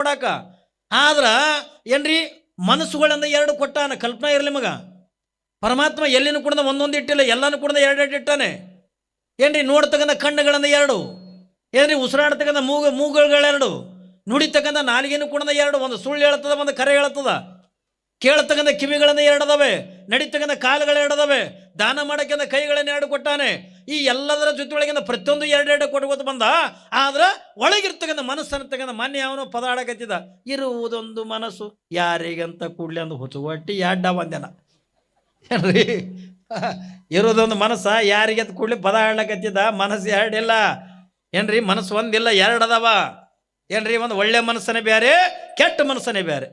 ನೋಡಾಕ. ಆದ್ರ ಏನ್ರಿ ಮನಸ್ಸುಗಳಿಂದ ಎರಡು ಕೊಟ್ಟಾನ. ಕಲ್ಪನಾ ಇರಲಿ ಮಗ, ಪರಮಾತ್ಮ ಎಲ್ಲಿನೂ ಕೂಡ ಒಂದೊಂದು ಇಟ್ಟಿಲ್ಲ, ಎಲ್ಲಾನು ಕೂಡ ಎರಡೆರಡು ಇಟ್ಟಾನೆ. ಏನ್ರಿ ನೋಡ್ತಕ್ಕಂಥ ಕಣ್ಣುಗಳಿಂದ ಎರಡು, ಏನ್ರಿ ಉಸಿರಾಡ್ತಕ್ಕಂಥ ಮೂಗುಗಳೆರಡು, ನುಡಿತಕ್ಕಂಥ ನಾಲಿಗೆನೂ ಕೂಡ ಎರಡು, ಒಂದು ಸುಳ್ಳು ಹೇಳ್ತದ ಒಂದು ಕರೆ ಹೇಳ್ತದ. ಕೇಳ್ತಕ್ಕಂಥ ಕಿವಿಗಳನ್ನು ಎರಡದವೆ, ನಡೀತಕ್ಕಂಥ ಕಾಲುಗಳು ಎರಡದವೆ, ದಾನ ಮಾಡಕ್ಕಂಥ ಕೈಗಳನ್ನು ಎರಡು ಕೊಟ್ಟಾನೆ. ಈ ಎಲ್ಲದರ ಜೊತೆಯೊಳಗಿಂದ ಪ್ರತಿಯೊಂದು ಎರಡೆರಡು ಕೊಟ್ಕೋತ ಬಂದ. ಆದ್ರೆ ಒಳಗಿರ್ತಕ್ಕಂಥ ಮನಸ್ಸನ್ನತಕ್ಕಂಥ ಮಾನ್ಯ ಅವನು ಪದ ಆಡಕತ್ತಿದ. ಇರುವುದೊಂದು ಮನಸ್ಸು ಯಾರಿಗಂತ ಕೂಡ್ಲಿ ಅಂದು ಹುಚ್ಚುವಟ್ಟಿ ಎಡ್ಡ ಒಂದೇನ ಏನ್ರಿ, ಇರೋದೊಂದು ಮನಸ್ಸ ಯಾರಿಗಂತ ಕೂಡ್ಲಿ ಪದ ಆಡ್ಲಕತ್ತಿದ್ದ. ಮನಸ್ಸು ಎರಡಿಲ್ಲ ಏನ್ರಿ, ಮನಸ್ಸು ಒಂದಿಲ್ಲ ಎರಡದವ ಏನ್ರಿ. ಒಂದು ಒಳ್ಳೆ ಮನಸ್ಸನೇ ಬೇರೆ, ಕೆಟ್ಟ ಮನಸ್ಸನೇ ಬೇರೆ.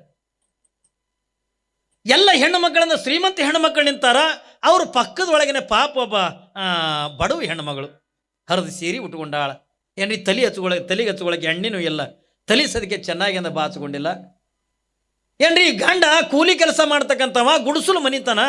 ಎಲ್ಲ ಹೆಣ್ಣು ಮಕ್ಕಳನ್ನ ಶ್ರೀಮಂತ ಹೆಣ್ಣು ಮಕ್ಕಳು ನಿಂತಾರ. ಅವ್ರ ಪಕ್ಕದೊಳಗಿನ ಪಾಪ ಒಬ್ಬ ಬಡವ ಹೆಣ್ಣುಮಗಳು ಹರಿದು ಸೀರೆ ಉಟ್ಕೊಂಡಾಳ. ಏನ್ರಿ ತಲೆಗೆ ಹಚ್ಕೊಳಕ್ಕೆ ಎಣ್ಣಿನೂ ಇಲ್ಲ, ತಲೆ ಸದಕ್ಕೆ ಚೆನ್ನಾಗಿ ಅಂದ ಬಾಚಿಕೊಂಡಿಲ್ಲ. ಏನ್ರಿ ಗಂಡ ಕೂಲಿ ಕೆಲಸ ಮಾಡ್ತಕ್ಕಂಥವ, ಗುಡಿಸಲು ಮನಿತನ.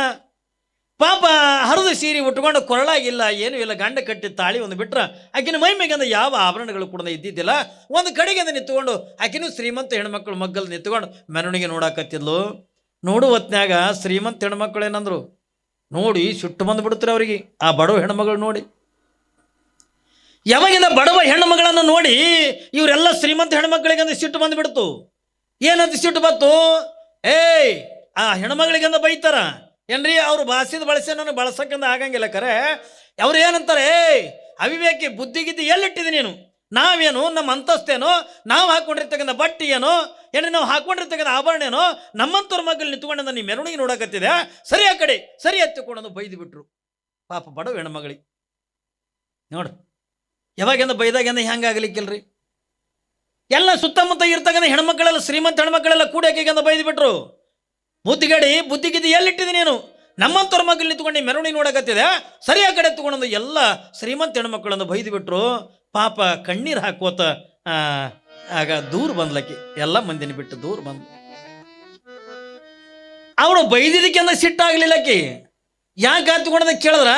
ಪಾಪ ಹರಿದು ಸೀರೆ ಉಟ್ಕೊಂಡು ಕೊರಳಾಗಿಲ್ಲ, ಏನೂ ಇಲ್ಲ. ಗಂಡ ಕಟ್ಟಿ ತಾಳಿ ಒಂದು ಬಿಟ್ರ ಆಕಿನ ಮೈ ಮೇಗಂದ ಯಾವ ಆಭರಣಗಳು ಕೂಡ ಇದ್ದಿದ್ದಿಲ್ಲ. ಒಂದು ಕಡೆಗೆ ಅಂದ ನಿಂತ್ಕೊಂಡು ಆಕಿನೂ ಶ್ರೀಮಂತ ಹೆಣ್ಮಕ್ಳು ಮಗ್ಗಲ್ ನಿಂತ್ಕೊಂಡು ಮೆರವಣಿಗೆ ನೋಡಾಕತ್ತಿದ್ಲು. ನೋಡು ಹೊತ್ನ್ಯಾಗ ಶ್ರೀಮಂತ ಹೆಣ್ಮಕ್ಳು ಏನಂದ್ರು ನೋಡಿ ಸಿಟ್ಟು ಬಂದುಬಿಡ್ತಾರೆ ಅವರಿಗೆ. ಆ ಬಡವ ಹೆಣ್ಮಗಳು ನೋಡಿ, ಯಾವಾಗಿಂದ ಬಡವ ಹೆಣ್ಣುಮಗಳನ್ನು ನೋಡಿ ಇವರೆಲ್ಲ ಶ್ರೀಮಂತ ಹೆಣ್ಮಕ್ಳಿಗಂದ ಸಿಟ್ಟು ಬಂದುಬಿಡ್ತು. ಏನಂತ ಸಿಟ್ಟು ಬಂತು? ಏಯ್ ಆ ಹೆಣ್ಮಗಳಿಗಂದ ಬೈತಾರ ಏನ್ರಿ, ಅವ್ರು ಭಾಷೆದ ಬಳಸಿ ನಾನು ಬಳಸಕ್ಕಂದ ಆಗಂಗಿಲ್ಲ. ಕರೆ ಅವ್ರು ಏನಂತಾರೆ, ಏಯ್ ಅವಿವೇಕಿ, ಬುದ್ಧಿಗಿದ್ದಿ ಎಲ್ಲಿಟ್ಟಿದೆ ನೀನು? ನಾವೇನು, ನಮ್ಮ ಅಂತಸ್ತೇನೋ, ನಾವು ಹಾಕೊಂಡಿರ್ತಕ್ಕಂಥ ಬಟ್ಟೆ ಏನೋ, ಏನ್ರಿ ನಾವು ಹಾಕೊಂಡಿರ್ತಕ್ಕಂಥ ಆಭರಣ ಏನೋ, ನಮ್ಮಂತವ್ರ ಮಗಲ್ಲಿ ನಿಂತ್ಕೊಂಡ ನೀ ಮೆರವಣಿಗೆ ನೋಡಕತ್ತಿದೆ, ಸರಿ ಆ ಕಡೆ ಸರಿ ಎತ್ತಿಕೊಂಡು ಬೈದು ಬಿಟ್ರು. ಪಾಪ ಬಡವ ಹೆಣ್ಮಗಳಿಗೆ ನೋಡು, ಯಾವಾಗಿಂದ ಬೈದಾಗಿಂದ ಹೆಂಗಾಗಲಿಕ್ಕಿಲ್ರಿ. ಎಲ್ಲ ಸುತ್ತಮುತ್ತ ಇರ್ತಕ್ಕಂಥ ಹೆಣ್ಮಕ್ಳೆಲ್ಲ ಶ್ರೀಮಂತ ಹೆಣ್ಮಕ್ಳೆಲ್ಲ ಕೂಡಾಕಿಂದ ಬೈದು ಬಿಟ್ರು. ಬುದ್ಧಿಗಿದ್ದಿ ಎಲ್ಲಿಟ್ಟಿದೆ ನೀನು? ನಮ್ಮಂತವ್ರ ಮಗಲ್ಲಿ ನಿಂತ್ಕೊಂಡು ಮೆರವಣಿಗೆ ನೋಡಕತ್ತಿದೆ, ಸರಿ ಆ ಕಡೆ ಎತ್ತುಕೊಂಡು ಎಲ್ಲ ಶ್ರೀಮಂತ ಹೆಣ್ಮಕ್ಳನ್ನು ಬೈದು ಬಿಟ್ರು. ಪಾಪ ಕಣ್ಣೀರು ಹಾಕೋತ ಆಗ ದೂರ ಬಂದ್ಲಕ್ಕಿ, ಎಲ್ಲ ಮಂದಿನ ಬಿಟ್ಟು ದೂರ ಬಂದ್. ಅವನು ಬೈದಿದ್ದಕ್ಕೆಂದ ಸಿಟ್ಟಾಗ್ಲಿಲ್ಲಕ್ಕಿ. ಯಾಕೆ ಹತ್ಕೊಂಡದ ಕೇಳಿದ್ರ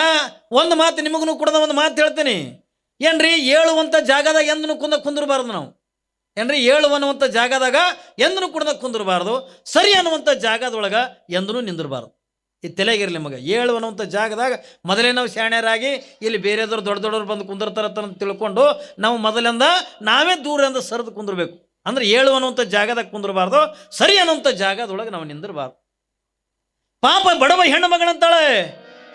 ಒಂದು ಮಾತು ನಿಮಗೂ ಕೂಡ ಒಂದು ಮಾತು ಹೇಳ್ತೀನಿ. ಏನ್ರಿ, ಏಳುವಂಥ ಜಾಗದಾಗ ಎಂದನು ಕುಂದ್ರಬಾರ್ದು ನಾವು. ಏನ್ರಿ, ಏಳು ಅನ್ನುವಂಥ ಜಾಗದಾಗ ಎಂದನು ಕೂಡ ಕುಂದ್ರಬಾರ್ದು. ಸರಿ ಅನ್ನುವಂಥ ಜಾಗದೊಳಗ ಎಂದೂ ನಿಂದಿರಬಾರ್ದು. ಈ ತಲೆಗಿರಲಿ ಮಗ. ಏಳು ಅನ್ನುವಂಥ ಜಾಗದಾಗ ಮೊದಲೇ ನಾವು ಶಾಣ್ಯರಾಗಿ ಇಲ್ಲಿ ಬೇರೆದವ್ರು ದೊಡ್ಡವ್ರು ಬಂದು ಕುಂದಿರ್ತಾರತ್ತ ತಿಳ್ಕೊಂಡು ನಾವು ಮೊದಲಿಂದ ನಾವೇ ದೂರಿಂದ ಸರಿದು ಕುಂದಿರ್ಬೇಕು. ಅಂದ್ರೆ ಏಳು ಅನ್ನುವಂಥ ಜಾಗದಾಗ ಕುಂದಿರಬಾರ್ದು, ಸರಿ ಅನ್ನುವಂಥ ಜಾಗದೊಳಗೆ ನಾವು ನಿಂದಿರಬಾರ್ದು. ಪಾಪ ಬಡವ ಹೆಣ್ಣು ಮಗಳಂತಾಳೆ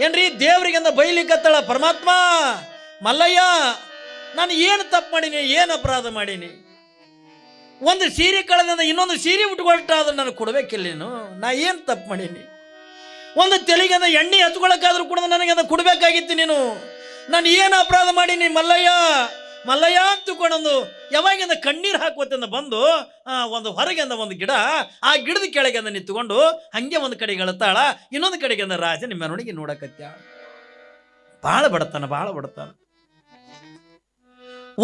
ಏನ್ರಿ, ದೇವರಿಗೆಂದ ಬೈಲಿಕ್ಕತ್ತಾಳ. ಪರಮಾತ್ಮ, ಮಲ್ಲಯ್ಯ, ನಾನು ಏನು ತಪ್ಪು ಮಾಡೀನಿ, ಏನು ಅಪರಾಧ ಮಾಡೀನಿ? ಒಂದು ಸೀರೆ ಕಳೆದಿಂದ ಇನ್ನೊಂದು ಸೀರೆ ಉಟ್ಕೊಳ್ತಾದ್ರೆ ನನಗೆ ಕೊಡ್ಬೇಕಿಲ್ಲ ನೀನು? ನಾ ಏನು ತಪ್ಪು ಮಾಡೀನಿ? ಒಂದು ತೆಲಿಗೆ ಎಣ್ಣೆ ಹಚ್ಕೊಳಕ್ಕಾದ್ರೂ ಕೂಡ ನನಗೆ ಅದನ್ನು ಕೊಡಬೇಕಾಗಿತ್ತು ನೀನು. ನಾನು ಏನು ಅಪರಾಧ ಮಾಡೀನಿ ಮಲ್ಲಯ್ಯ, ಮಲ್ಲಯ್ಯ ಅಂತಕೊಂಡೊಂದು ಯಾವಾಗಿಂದ ಕಣ್ಣೀರು ಹಾಕುವತ್ತಿಂದ ಬಂದು ಒಂದು ಹೊರಗೆಂದ ಒಂದು ಗಿಡ, ಆ ಗಿಡದ ಕೆಳಗೆಂದ ನಿಂತುಕೊಂಡು ಹಂಗೆ ಒಂದು ಕಡೆಗೆ ಅಳತಾಳ, ಇನ್ನೊಂದು ಕಡೆಗೆಂದ ರಾಜನ ಮೆರವಣಿಗೆ ನೋಡಕತ್ಯ. ಭಾಳ ಬಡತಾನ.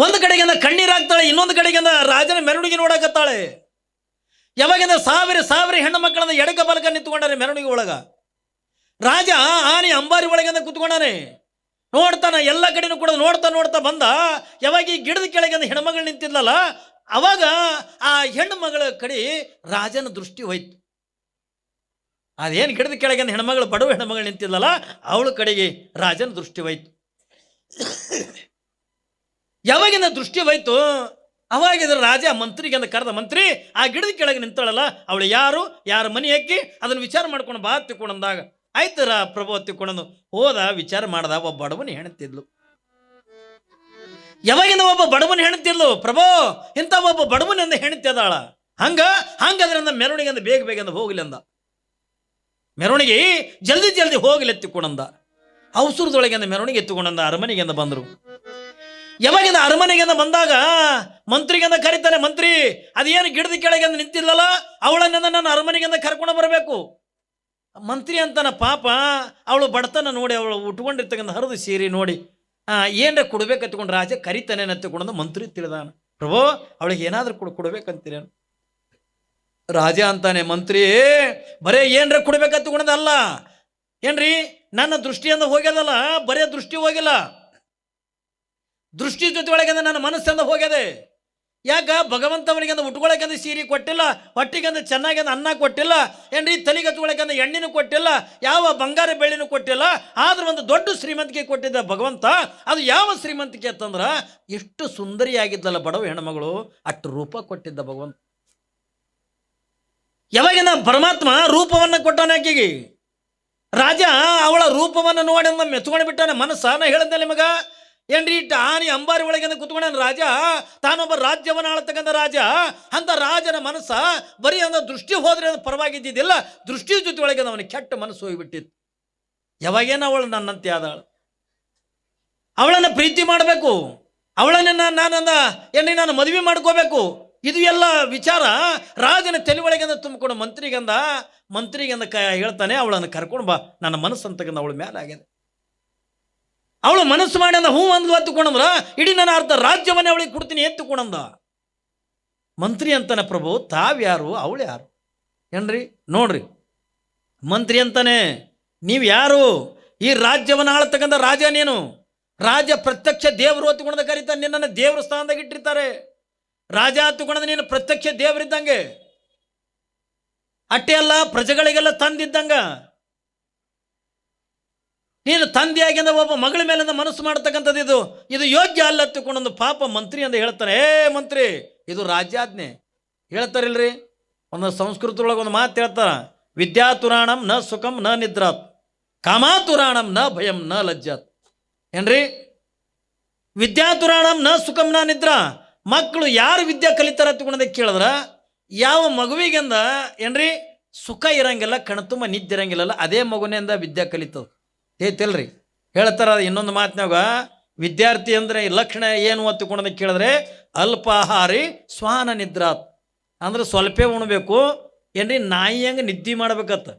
ಒಂದು ಕಡೆಗಿಂದ ಕಣ್ಣೀರು ಹಾಕ್ತಾಳೆ, ಇನ್ನೊಂದು ಕಡೆಗಿಂದ ರಾಜನ ಮೆರವಣಿಗೆ ನೋಡಕತ್ತಾಳೆ. ಯಾವಾಗಿಂದ ಸಾವಿರ ಹೆಣ್ಣು ಮಕ್ಕಳನ್ನ ಎಡಕ ಬಲಕ ನಿಂತ್ಕೊಂಡಾರೆ ಮೆರವಣಿಗೆ ಒಳಗ. ರಾಜ ಆನೆ ಅಂಬಾರಿ ಒಳಗಿಂದ ಕೂತ್ಕೊಂಡಾನೆ, ನೋಡ್ತಾನ ಎಲ್ಲ ಕಡೆನೂ ಕೂಡ ನೋಡ್ತಾ ಬಂದ. ಯಾವಾಗ ಈ ಗಿಡದ ಕೆಳಗಿಂದ ಹೆಣ್ಮಗಳು ನಿಂತಿದ್ಲಲ್ಲ, ಅವಾಗ ಆ ಹೆಣ್ಣು ಮಗಳ ಕಡೆ ರಾಜನ ದೃಷ್ಟಿ ಹೋಯ್ತು. ಅದೇನು ಗಿಡದ ಕೆಳಗಿಂದ ಹೆಣ್ಮಗಳು, ಬಡವ ಹೆಣ್ಮಗಳು ನಿಂತಿದ್ಲಲ್ಲ, ಅವಳ ಕಡೆಗೆ ರಾಜನ ದೃಷ್ಟಿ ಹೋಯ್ತು. ಯಾವಾಗಿಂದ ದೃಷ್ಟಿ ಹೋಯ್ತು, ಅವಾಗಿದ್ರೆ ರಾಜ ಮಂತ್ರಿಗೆಂದ ಕರೆದ, ಮಂತ್ರಿ ಆ ಗಿಡದ ಕೆಳಗೆ ನಿಂತಾಳಲ್ಲ ಅವಳು ಯಾರ ಮನೆ ಹಾಕಿ ಅದನ್ನು ವಿಚಾರ ಮಾಡ್ಕೊಂಡು ಬಾ ತಿಕ್ಕೊಂಡಂದಾಗ ಆಯ್ತರ ಪ್ರಭು ತಿಕ್ಕೊಂಡು ಹೋದ. ವಿಚಾರ ಮಾಡ್ದ, ಒಬ್ಬ ಬಡವನ ಹೆಣ್ತಿದ್ಲು. ಯಾವಾಗಿಂದ ಒಬ್ಬ ಬಡವನ ಹೆಣ್ತಿದ್ಲು, ಪ್ರಭು ಇಂಥ ಒಬ್ಬ ಬಡವನಿಂದ ಹೆಣ್ತಿದಾಳ. ಹಂಗದ್ರಿಂದ ಮೆರವಣಿಗೆ ಬೇಗ ಹೋಗ್ಲಿ ಅಂದ. ಮೆರವಣಿಗೆ ಜಲ್ದಿ ಹೋಗ್ಲಿ ಎತ್ತಿಕೊಂಡಂದ. ಅವಸರದೊಳಗಿಂದ ಮೆರವಣಿಗೆ ಎತ್ತಿಕೊಂಡಂದ ಅರಮನೆಗೆಂದ ಬಂದರು. ಯಾವಾಗಿಂದ ಅರಮನೆಗೆಂದ ಬಂದಾಗ ಮಂತ್ರಿಗೆಂದ ಕರೀತಾನೆ, ಮಂತ್ರಿ ಅದೇನು ಗಿಡದ ಕೆಳಗೆಂದ ನಿಂತಿಲ್ಲಲ್ಲ ಅವಳನ್ನ ನಾನು ಅರಮನೆಗೆಂದ ಕರ್ಕೊಂಡು ಬರಬೇಕು. ಮಂತ್ರಿ ಅಂತಾನ. ಪಾಪ ಅವಳು ಬಡತನ ನೋಡಿ, ಅವಳು ಉಟ್ಕೊಂಡಿರ್ತಕ್ಕಂಥ ಹರಿದು ಸೀರೆ ನೋಡಿ ಏನ್ರ ಕೊಡ್ಬೇಕತ್ಕೊಂಡು ರಾಜ ಕರಿತಾನೆ ಎತ್ತಿಕೊಂಡು ಮಂತ್ರಿ ತಿಳಿದಾನ. ಪ್ರಭು ಅವಳಿಗೆ ಏನಾದ್ರೂ ಕೊಡ್ಬೇಕಂತೀರೇನು? ರಾಜ ಅಂತಾನೆ, ಮಂತ್ರಿ ಬರೇ ಏನ್ರ ಕೊಡ್ಬೇಕತ್ಕೊಂಡದಲ್ಲ ಏನ್ರಿ, ನನ್ನ ದೃಷ್ಟಿಯಿಂದ ಹೋಗ್ಯದಲ್ಲ, ಬರೇ ದೃಷ್ಟಿ ಹೋಗಿಲ್ಲ, ದೃಷ್ಟಿ ಜೊತೆ ಒಳಗೆ ನನ್ನ ಮನಸ್ಸಿಂದ ಹೋಗ್ಯದೆ. ಯಾಕ ಭಗವಂತ ಅವನಿಗೆ ಉಟ್ಕೊಳಕಂದ ಸೀರೆ ಕೊಟ್ಟಿಲ್ಲ, ಹೊಟ್ಟಿಗಂದ ಚೆನ್ನಾಗಿ ಅನ್ನ ಕೊಟ್ಟಿಲ್ಲ, ಏನ್ರಿ ತಲೆಗೆ ಹಚ್ಕೊಳಕಂದ ಎಣ್ಣೆನೂ ಕೊಟ್ಟಿಲ್ಲ, ಯಾವ ಬಂಗಾರ ಬೆಳ್ಳಿನೂ ಕೊಟ್ಟಿಲ್ಲ. ಆದ್ರೆ ಒಂದು ದೊಡ್ಡ ಶ್ರೀಮಂತಿಕೆ ಕೊಟ್ಟಿದ್ದ ಭಗವಂತ. ಅದು ಯಾವ ಶ್ರೀಮಂತಿಕೆ ಅಂತಂದ್ರ ಎಷ್ಟು ಸುಂದರಿಯಾಗಿದ್ದಲ್ಲ ಬಡವ ಹೆಣ್ಮಗಳು, ಅಷ್ಟು ರೂಪ ಕೊಟ್ಟಿದ್ದ ಭಗವಂತ. ಯಾವಾಗಿನ ಪರಮಾತ್ಮ ರೂಪವನ್ನು ಕೊಟ್ಟಾನೆ ಆಕೆಗೆ. ರಾಜ ಅವಳ ರೂಪವನ್ನು ನೋಡಿ ಮೆಚ್ಕೊಂಡು ಬಿಟ್ಟಾನೆ. ಮನಸ್ಸನ್ನ ಹೇಳಿದ್ದೆ ನಿಮಗ ಏನ್ರಿ, ಆನಿ ಅಂಬಾರಿ ಒಳಗೆ ಕುತ್ಕೊಂಡ ರಾಜ, ತಾನೊಬ್ಬ ರಾಜ್ಯವನ್ನು ಆಳ್ತಕ್ಕಂಥ ರಾಜ. ಅಂತ ರಾಜನ ಮನಸ್ಸ ಬರೀ ಅಂದ ದೃಷ್ಟಿ ಹೋದ್ರೆ ಅದು ಪರವಾಗಿದ್ದಿದ್ದಿಲ್ಲ, ದೃಷ್ಟಿ ಜೊತೆ ಒಳಗೆ ಅವನಿಗೆ ಕೆಟ್ಟ ಮನಸ್ಸು ಹೋಗಿಬಿಟ್ಟಿತ್ತು. ಯಾವಾಗೇನ ಅವಳು ನನ್ನಂತೆ ಆದಾಳು, ಅವಳನ್ನು ಪ್ರೀತಿ ಮಾಡಬೇಕು, ಅವಳನ್ನ ಏನ್ರಿ ನಾನು ಮದುವೆ ಮಾಡ್ಕೋಬೇಕು. ಇದು ಎಲ್ಲ ವಿಚಾರ ರಾಜನ ತಲೆ ಒಳಗೆ ತುಂಬಿಕೊಂಡು ಮಂತ್ರಿಗಂದ ಹೇಳ್ತಾನೆ, ಅವಳನ್ನು ಕರ್ಕೊಂಡು ಬಾ, ನನ್ನ ಮನಸ್ಸು ಅಂತಕ್ಕಂಥ ಅವಳ ಮೇಲೆ ಆಗಿದೆ. ಅವಳು ಮನಸ್ಸು ಮಾಡಿ ಅಂದ ಹೂ ಅಂದ್ಲು ಹತ್ತುಕೊಂಡಂದ್ರ ಇಡೀ ನನ್ನ ಅರ್ಧ ರಾಜ್ಯವನ್ನೇ ಅವಳಿಗೆ ಕೊಡ್ತೀನಿ ಎತ್ತುಕೊಂಡಂದ. ಮಂತ್ರಿ ಅಂತಾನೆ, ಪ್ರಭು ತಾವ್ಯಾರು ಅವಳು ಯಾರು ಏನ್ರಿ? ನೋಡ್ರಿ, ಮಂತ್ರಿ ಅಂತಾನೆ, ನೀವು ಯಾರು? ಈ ರಾಜ್ಯವನ್ನು ಆಳ್ತಕ್ಕಂಥ ರಾಜ ನೀನು. ರಾಜ ಪ್ರತ್ಯಕ್ಷ ದೇವರು ಹತ್ತುಕೊಂಡ ಕರೀತಾನೆ, ನಿನ್ನನ್ನು ದೇವ್ರ ಸ್ಥಾನದಾಗ ಇಟ್ಟಿರ್ತಾರೆ. ರಾಜ ಹತ್ತುಕೊಂಡ ನೀನು ಪ್ರತ್ಯಕ್ಷ ದೇವರಿದ್ದಂಗೆ, ಅಟ್ಟೆ ಅಲ್ಲ ಪ್ರಜೆಗಳಿಗೆಲ್ಲ ತಂದಿದ್ದಂಗ. ನೀನು ತಂದೆಯಾಗಿಂದ ಒಬ್ಬ ಮಗಳ ಮೇಲಿಂದ ಮನಸ್ಸು ಮಾಡ್ತಕ್ಕಂಥದ್ದು ಇದು ಯೋಗ್ಯ ಅಲ್ಲ ಹತ್ತುಕೊಂಡೊಂದು ಪಾಪ ಮಂತ್ರಿ ಅಂತ ಹೇಳ್ತಾನೆ. ಮಂತ್ರಿ, ಇದು ರಾಜ್ಯಾಜ್ಞೆ ಹೇಳ್ತಾರಿಲ್ರಿ. ಒಂದು ಸಂಸ್ಕೃತದೊಳಗೆ ಒಂದು ಮಾತು ಹೇಳ್ತಾರ, ವಿದ್ಯಾತುರಾಣಂ ನ ಸುಖಂ ನ ನಿದ್ರಾತ್, ಕಾಮಾತುರಾಣಂ ನ ಭಯಂ ನ ಲಜ್ಜಾತ್. ಏನ್ರಿ? ವಿದ್ಯಾತುರಾಣಂ ನ ಸುಖಂ ನ ನಿದ್ರಾ. ಮಕ್ಕಳು ಯಾರು ವಿದ್ಯೆ ಕಲಿತಾರ ಹತ್ತುಕೊಂಡದಕ್ಕೆ ಕೇಳಿದ್ರ, ಯಾವ ಮಗುವಿಗೆಂದ ಏನ್ರಿ ಸುಖ ಇರಂಗಿಲ್ಲ, ಕಣ್ತುಂಬ ನಿದ್ದೆ ಇರಂಗಿಲ್ಲಲ್ಲ, ಅದೇ ಮಗುವಿನಿಂದ ವಿದ್ಯೆ ಕಲಿತದ ಹೇಳ್ತಿಲ್ರಿ. ಹೇಳ್ತಾರ ಇನ್ನೊಂದು ಮಾತಿನಾಗ, ವಿದ್ಯಾರ್ಥಿ ಅಂದರೆ ಲಕ್ಷಣ ಏನು ಹತ್ತುಕೊಂಡದಕ್ಕೆ ಕೇಳಿದ್ರೆ ಅಲ್ಪಾಹಾರಿ ಶ್ವಾನ ನಿದ್ರಾತ್. ಅಂದ್ರೆ ಸ್ವಲ್ಪೇ ಉಣ್ಬೇಕು, ಏನ್ರಿ ನಾಯಿ ಹಂಗೆ ನಿದ್ದೆ ಮಾಡ್ಬೇಕತ್ತ.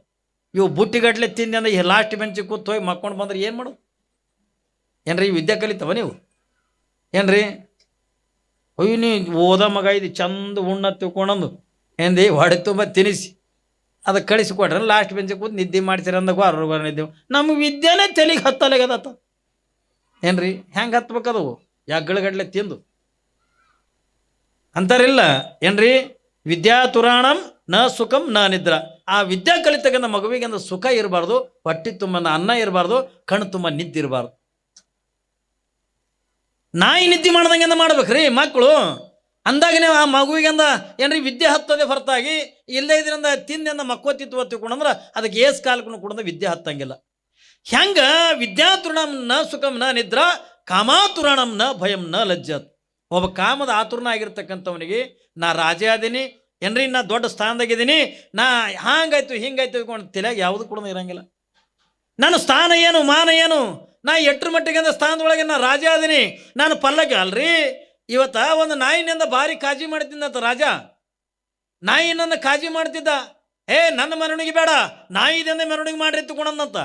ಇವು ಬುಟ್ಟಿಗಟ್ಲೆ ತಿಂದು ಅಂದ್ರೆ ಲಾಸ್ಟ್ ಬೆಂಚಿಗೆ ಕೂತು ಹೋಗಿ ಮಕ್ಕೊಂಡು ಬಂದ್ರೆ ಏನು ಮಾಡೋದು ಏನ್ರಿ? ವಿದ್ಯೆ ಕಲಿತವ ನೀವು ಏನ್ರಿ? ಅಯ್ಯೋ ನೀ ಓದ ಮಗ ಇದು ಚಂದ ಉಣ್ಣ ತಿಳ್ಕೊಂಡಂದು ಎಂದಿ ಹೊಡೆ ತುಂಬ ತಿನ್ನಿಸಿ ಅದಕ್ಕೆ ಕಳಿಸಿಕೊಟ್ರೆ ಲಾಸ್ಟ್ ಬೆಂಚಿಗೆ ಕೂತು ನಿದ್ದೆ ಮಾಡ್ತೀರ ಅಂದಾಗ ಅವ್ರ ನಿದ್ದೆ. ನಮ್ಗೆ ವಿದ್ಯೆನೇ ತಲೆಗೆ ಹತ್ತಲಾಗದತ್ತ ಏನ್ರಿ? ಹೆಂಗೆ ಹತ್ಬೇಕದು? ಯಾಗಗಳಗಡ್ಲೆ ತಿಂದು ಅಂತಾರಿಲ್ಲ ಏನ್ರಿ? ವಿದ್ಯಾತುರಾಣಂ ನ ಸುಖಂ ನ ನಿದ್ರಾ. ಆ ವಿದ್ಯಾ ಕಲಿತಕ್ಕಂಥ ಮಗುವಿಗೆ ಅಂದ್ರೆ ಸುಖ ಇರಬಾರ್ದು, ಹೊಟ್ಟೆ ತುಂಬ ಅನ್ನ ಇರಬಾರ್ದು, ಕಣ್ಣು ತುಂಬ ನಿದ್ದೆ ಇರಬಾರ್ದು. ನಾಯಿ ನಿದ್ದೆ ಮಾಡ್ದಂಗೆ ಮಾಡ್ಬೇಕ್ರಿ ಮಕ್ಕಳು. ಅಂದಾಗನೇ ಆ ಮಗುವಿಗಂದ ಏನ್ರಿ ವಿದ್ಯೆ ಹತ್ತೋದೇ ಹೊರತಾಗಿ ಇಲ್ಲೇ ಇದರಿಂದ ತಿಂದಿಂದ ಮಕ್ಕೋತಿತ್ತು ಹತ್ತಿಕೊಂಡಂದ್ರೆ ಅದಕ್ಕೆ ಏಸ್ ಕಾಲಕ್ಕೂ ಕೂಡ ವಿದ್ಯೆ ಹತ್ತಂಗಿಲ್ಲ. ಹೆಂಗ ವಿದ್ಯಾತುರಣಂ ನ ಸುಖಂ ನ ನಿದ್ರಾ, ಕಾಮಾತುರಣಂ ನ ಭಯಂ ನ ಲಜ್ಜತ್. ಒಬ್ಬ ಕಾಮದ ಆತುರನ ಆಗಿರ್ತಕ್ಕಂಥವನಿಗೆ ನಾ ರಾಜ ಅದೀನಿ ಏನ್ರಿ, ನಾ ದೊಡ್ಡ ಸ್ಥಾನದಾಗಿದ್ದೀನಿ, ನಾ ಹಾಂಗಾಯ್ತು ಹಿಂಗಾಯ್ತು ಇದ್ಕೊಂಡು ತಲೆಯಾಗ ಯಾವುದು ಕೂಡ ಇರಂಗಿಲ್ಲ. ನನ್ನ ಸ್ಥಾನ ಏನು, ಮಾನ ಏನು, ನಾ ಎಟ್ರ ಮಟ್ಟಿಗೆ ಅಂದ ಸ್ಥಾನದೊಳಗೆ ನಾ ರಾಜ ಅದೀನಿ, ನಾನು ಪಲ್ಲಕ್ಕೆ ಅಲ್ರಿ. ಇವತ್ತ ಒಂದು ನಾಯಿನಿಂದ ಭಾರಿ ಕಾಳಜಿ ಮಾಡ್ತಿದ್ದಂತ ರಾಜ. ನಾಯಿನನ್ನ ಕಾಳಜಿ ಮಾಡ್ತಿದ್ದ, ನನ್ನ ಮೆರವಣಿಗೆ ಬೇಡ, ನಾಯಿದಿಂದ ಮೆರವಣಿಗೆ ಮಾಡ್ರಿ ಎತ್ತುಕೊಂಡಂತ.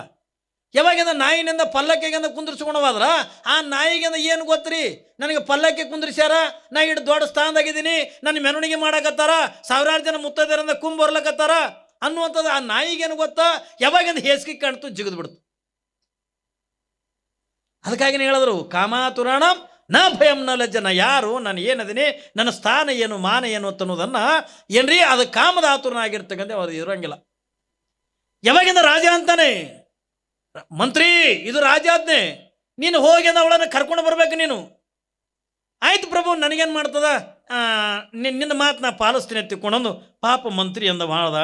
ಯಾವಾಗಿಂದ ನಾಯಿನಿಂದ ಪಲ್ಲಕ್ಕಿಗಿಂದ ಕುಂದ್ರಿಸ್ಕೊಂಡವಾದ್ರ ಆ ನಾಯಿಗಿಂದ ಏನು ಗೊತ್ತ್ರಿ, ನನಗೆ ಪಲ್ಲಕ್ಕಿ ಕುಂದ್ರಿಸ್ಯಾರ, ನಾ ಇಟ್ಟು ದೊಡ್ಡ ಸ್ಥಾನದಾಗಿದ್ದೀನಿ, ನನ್ನ ಮೆರವಣಿಗೆ ಮಾಡಕತ್ತಾರ, ಸಾವಿರಾರು ಜನ ಮುತ್ತೈದರಿಂದ ಕುಂಬ್ ಬರ್ಲಕತ್ತಾರ ಅನ್ನುವಂಥದ್ದು ಆ ನಾಯಿಗೇನು ಗೊತ್ತಾ? ಯಾವಾಗಿಂದ ಹೇಸಿಗೆ ಕಾಣ್ತು ಜಿಗಿದು ಬಿಡ್ತು. ಅದಕ್ಕಾಗಿನೇ ಹೇಳಿದ್ರು, ಕಾಮಾತುರಾಣ ನ ಭಯಂ ನ ಲಜ್ಜನ. ಯಾರು ನಾನು ಏನದೀನಿ, ನನ್ನ ಸ್ಥಾನ ಏನು, ಮಾನ ಏನು ಅಂತನ್ನೋದನ್ನು ಏನ್ರಿ ಅದು ಕಾಮದ ಆತುರನ ಆಗಿರ್ತಕ್ಕಂಥ ಅವ್ರು ಇರೋಂಗಿಲ್ಲ. ಯಾವಾಗಿಂದ ರಾಜ ಅಂತಾನೆ, ಮಂತ್ರಿ ಇದು ರಾಜಾಜ್ಞೆ, ನೀನು ಹೋಗಿ ಅವಳನ್ನು ಕರ್ಕೊಂಡು ಬರ್ಬೇಕು ನೀನು. ಆಯ್ತು ಪ್ರಭು, ನನಗೇನು ಮಾಡ್ತದ, ನಿನ್ನ ಮಾತು ನಾ ಪಾಲಿಸ್ತೀನಿ ಎತ್ತಿಕೊಂಡೊಂದು ಪಾಪ ಮಂತ್ರಿ ಅಂದ ಮಾಡ್ದ.